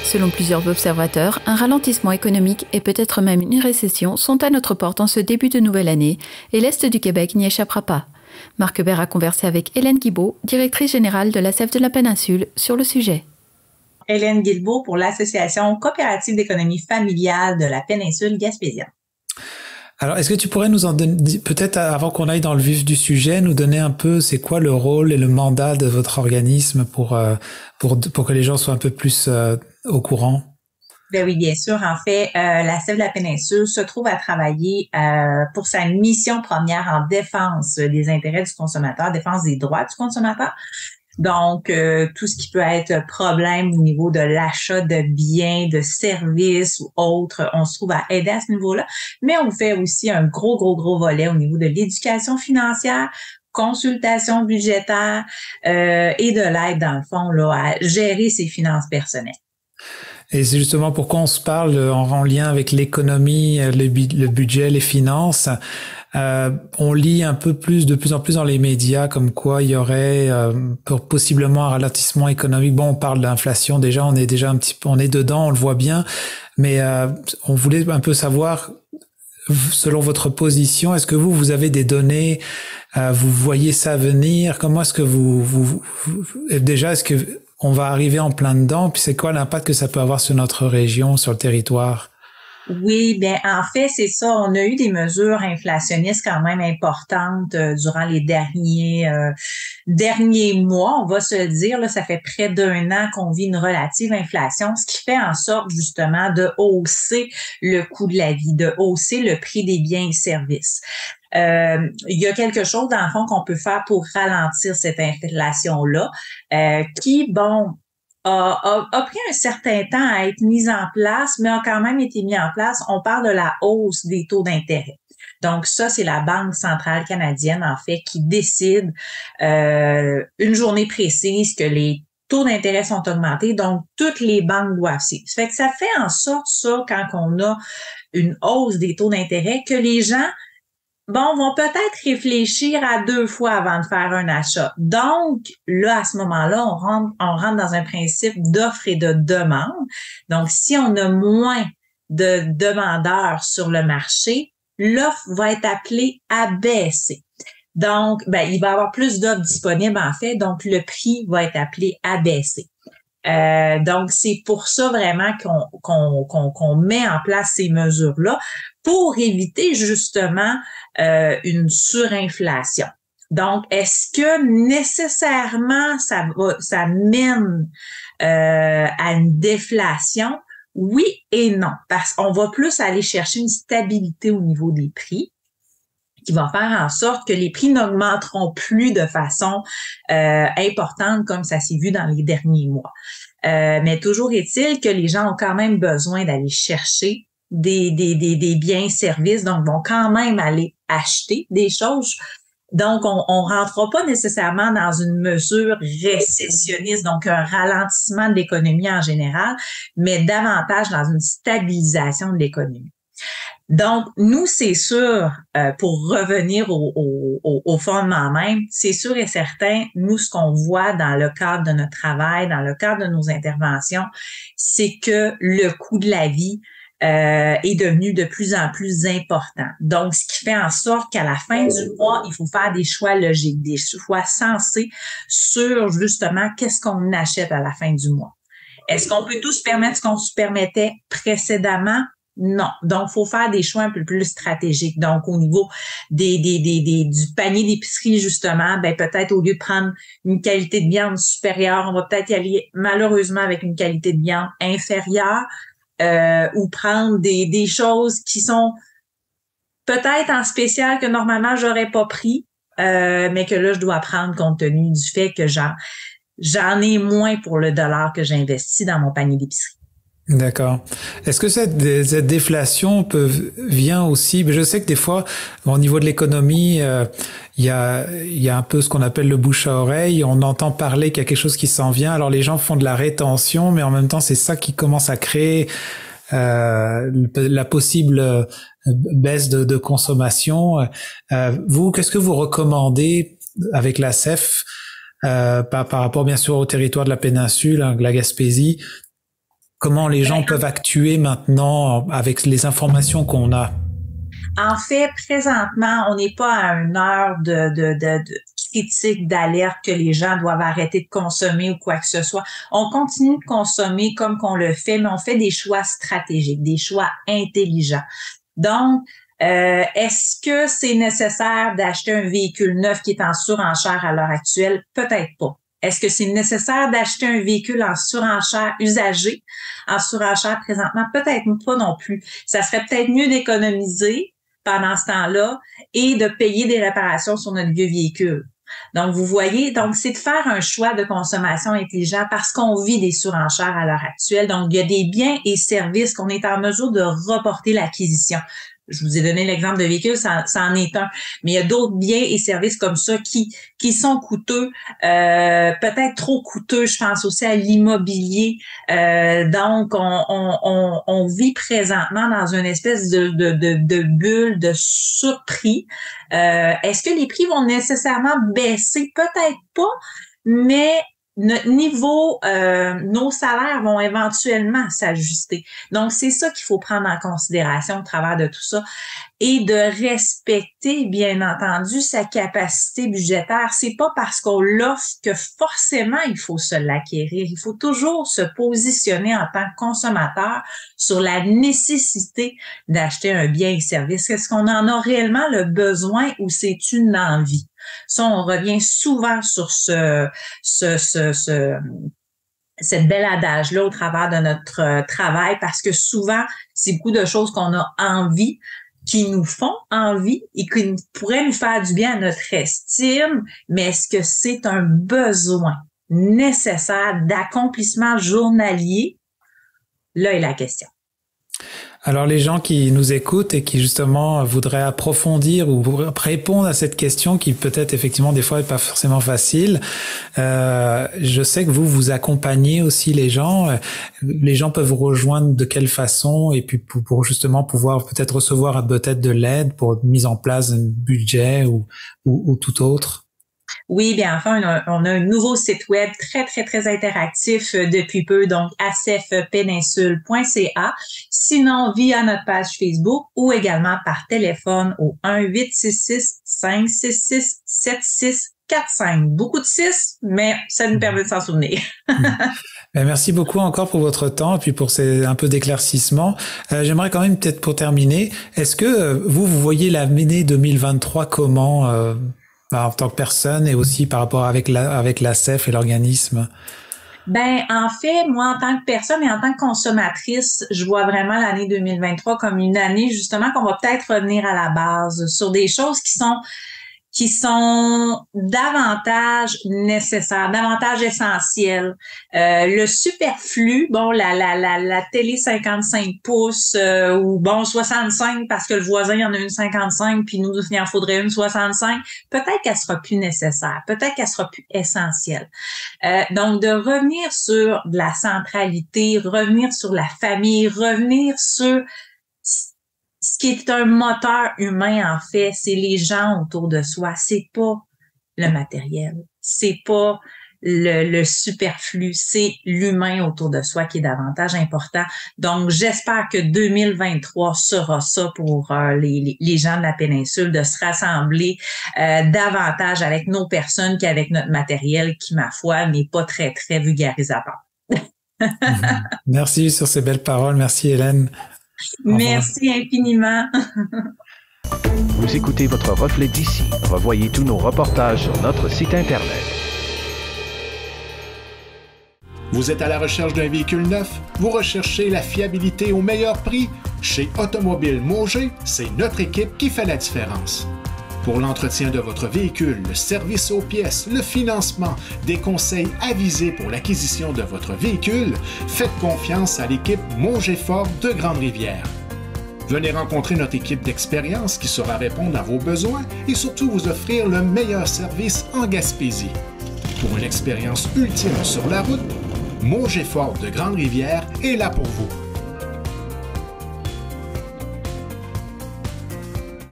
Selon plusieurs observateurs, un ralentissement économique et peut-être même une récession sont à notre porte en ce début de nouvelle année et l'Est du Québec n'y échappera pas. Marc Hébert a conversé avec Hélène Guilbeault, directrice générale de l'ACEF de la péninsule, sur le sujet. Hélène Guilbeault pour l'Association coopérative d'économie familiale de la péninsule gaspésienne. Alors, est-ce que tu pourrais nous en donner, peut-être avant qu'on aille dans le vif du sujet, nous donner un peu c'est quoi le rôle et le mandat de votre organisme pour que les gens soient un peu plus au courant? Ben oui, bien sûr. En fait, l'ACEF de la péninsule se trouve à travailler pour sa mission première en défense des intérêts du consommateur, défense des droits du consommateur. Donc, tout ce qui peut être problème au niveau de l'achat de biens, de services ou autres, on se trouve à aider à ce niveau-là. Mais on fait aussi un gros volet au niveau de l'éducation financière, consultation budgétaire et de l'aide, dans le fond, là, à gérer ses finances personnelles. Et c'est justement pourquoi on se parle en lien avec l'économie, le budget, les finances. On lit un peu plus, de plus en plus dans les médias, comme quoi il y aurait possiblement un ralentissement économique. Bon, on parle d'inflation déjà, on est déjà un petit peu, on est dedans, on le voit bien, mais on voulait un peu savoir, selon votre position, est-ce que vous avez des données, vous voyez ça venir? Comment est-ce que déjà, est-ce que on va arriver en plein dedans? Puis c'est quoi l'impact que ça peut avoir sur notre région, sur le territoire? Oui, bien en fait, c'est ça. On a eu des mesures inflationnistes quand même importantes durant les derniers mois. On va se dire, là, ça fait près d'1 an qu'on vit une relative inflation, ce qui fait en sorte justement de hausser le coût de la vie, de hausser le prix des biens et services. Il y a quelque chose, dans le fond, qu'on peut faire pour ralentir cette inflation-là, qui, bon, a pris un certain temps à être mise en place, mais a quand même été mis en place. On parle de la hausse des taux d'intérêt. Donc ça, c'est la Banque centrale canadienne, en fait, qui décide une journée précise que les taux d'intérêt sont augmentés. Donc, toutes les banques doivent suivre. Ça fait que ça fait en sorte, ça, quand on a une hausse des taux d'intérêt, que les gens vont peut-être réfléchir à 2 fois avant de faire un achat. Donc, là, à ce moment-là, on rentre dans un principe d'offre et de demande. Donc, si on a moins de demandeurs sur le marché, l'offre va être appelée à baisser. Donc, il va y avoir plus d'offres disponibles, en fait, donc le prix va être appelé à baisser. Donc, c'est pour ça vraiment qu'on met en place ces mesures-là pour éviter justement une surinflation. Donc, est-ce que nécessairement ça mène à une déflation? Oui et non, parce qu'on va plus aller chercher une stabilité au niveau des prix, qui va faire en sorte que les prix n'augmenteront plus de façon importante comme ça s'est vu dans les derniers mois. Mais toujours est-il que les gens ont quand même besoin d'aller chercher des biens et services, donc vont quand même aller acheter des choses. Donc, on rentrera pas nécessairement dans une mesure récessionniste, donc un ralentissement de l'économie en général, mais davantage dans une stabilisation de l'économie. Donc, nous, c'est sûr, pour revenir au fondement même, c'est sûr et certain, nous, ce qu'on voit dans le cadre de notre travail, dans le cadre de nos interventions, c'est que le coût de la vie est devenu de plus en plus important. Donc, ce qui fait en sorte qu'à la fin du mois, il faut faire des choix logiques, des choix sensés sur justement qu'est-ce qu'on achète à la fin du mois. Est-ce qu'on peut tout se permettre ce qu'on se permettait précédemment? Non. Donc, faut faire des choix un peu plus stratégiques. Donc, au niveau du panier d'épicerie, justement, peut-être au lieu de prendre une qualité de viande supérieure, on va peut-être y aller malheureusement avec une qualité de viande inférieure, ou prendre des choses qui sont peut-être en spécial que normalement j'aurais pas pris, mais que là, je dois prendre compte tenu du fait que j'en ai moins pour le dollar que j'investis dans mon panier d'épicerie. D'accord. Est-ce que cette déflation vient aussi, je sais que des fois, au niveau de l'économie, il y a un peu ce qu'on appelle le bouche à oreille. On entend parler qu'il y a quelque chose qui s'en vient. Alors les gens font de la rétention, mais en même temps, c'est ça qui commence à créer la possible baisse de consommation. Vous, qu'est-ce que vous recommandez avec l'ACEF par rapport bien sûr au territoire de la péninsule, de la Gaspésie? Comment les gens peuvent actuer maintenant avec les informations qu'on a? En fait, présentement, on n'est pas à une heure de critique, d'alerte que les gens doivent arrêter de consommer ou quoi que ce soit. On continue de consommer comme qu'on le fait, mais on fait des choix stratégiques, des choix intelligents. Donc, est-ce que c'est nécessaire d'acheter un véhicule neuf qui est en surenchère à l'heure actuelle? Peut-être pas. Est-ce que c'est nécessaire d'acheter un véhicule en surenchère usagé, en surenchère présentement? Peut-être pas non plus. Ça serait peut-être mieux d'économiser pendant ce temps-là et de payer des réparations sur notre vieux véhicule. Donc, vous voyez, donc c'est de faire un choix de consommation intelligent parce qu'on vit des surenchères à l'heure actuelle. Donc, il y a des biens et services qu'on est en mesure de reporter l'acquisition. Je vous ai donné l'exemple de véhicule, ça en est un. Mais il y a d'autres biens et services comme ça qui sont coûteux, peut-être trop coûteux. Je pense aussi à l'immobilier. Donc, on vit présentement dans une espèce de bulle de surprix. Est-ce que les prix vont nécessairement baisser? Peut-être pas, mais notre niveau, nos salaires vont éventuellement s'ajuster. Donc, c'est ça qu'il faut prendre en considération au travers de tout ça et de respecter, bien entendu, sa capacité budgétaire. C'est pas parce qu'on l'offre que forcément il faut se l'acquérir. Il faut toujours se positionner en tant que consommateur sur la nécessité d'acheter un bien et service. Est-ce qu'on en a réellement le besoin ou c'est une envie? Ça, on revient souvent sur cette belle adage-là au travers de notre travail parce que souvent, c'est beaucoup de choses qu'on a envie, qui nous font envie et qui pourraient nous faire du bien à notre estime, mais est-ce que c'est un besoin nécessaire d'accomplissement journalier? Là est la question. Alors les gens qui nous écoutent et qui justement voudraient approfondir ou répondre à cette question qui peut-être effectivement des fois n'est pas forcément facile, je sais que vous accompagnez aussi les gens. Les gens peuvent vous rejoindre de quelle façon et puis pour justement pouvoir peut-être recevoir peut-être de l'aide pour mise en place d'un budget ou tout autre? Oui, bien enfin, on a un nouveau site web très, très, très interactif depuis peu, donc acfpeninsule.ca. Sinon, via notre page Facebook ou également par téléphone au 1-866-566-7645. Beaucoup de 6, mais ça nous permet de s'en souvenir. Merci beaucoup encore pour votre temps et puis pour ces un peu d'éclaircissement. J'aimerais quand même peut-être pour terminer, est-ce que vous voyez l'année 2023 comment en tant que personne et aussi par rapport avec l'ACEF et l'organisme? Ben, en fait, moi, en tant que personne et en tant que consommatrice, je vois vraiment l'année 2023 comme une année, justement, qu'on va peut-être revenir à la base sur des choses qui sont davantage nécessaires, davantage essentielles. Le superflu, bon, la télé 55 pouces ou bon 65 parce que le voisin il en a une 55 puis nous il en faudrait une 65, peut-être qu'elle sera plus nécessaire, peut-être qu'elle sera plus essentielle. Donc de revenir sur de la centralité, revenir sur la famille, revenir sur ce qui est un moteur humain, en fait, c'est les gens autour de soi. C'est pas le matériel. C'est pas le superflu. C'est l'humain autour de soi qui est davantage important. Donc, j'espère que 2023 sera ça pour les gens de la péninsule, de se rassembler davantage avec nos personnes qu'avec notre matériel qui, ma foi, n'est pas très, très vulgarisateur. Merci sur ces belles paroles. Merci, Hélène. Merci infiniment. Vous écoutez votre reflet d'ici. Revoyez tous nos reportages sur notre site Internet. Vous êtes à la recherche d'un véhicule neuf? Vous recherchez la fiabilité au meilleur prix? Chez Automobile Mauger, c'est notre équipe qui fait la différence. Pour l'entretien de votre véhicule, le service aux pièces, le financement, des conseils avisés pour l'acquisition de votre véhicule, faites confiance à l'équipe Mauger Ford de Grande-Rivière. Venez rencontrer notre équipe d'expérience qui saura répondre à vos besoins et surtout vous offrir le meilleur service en Gaspésie. Pour une expérience ultime sur la route, Mauger Ford de Grande-Rivière est là pour vous.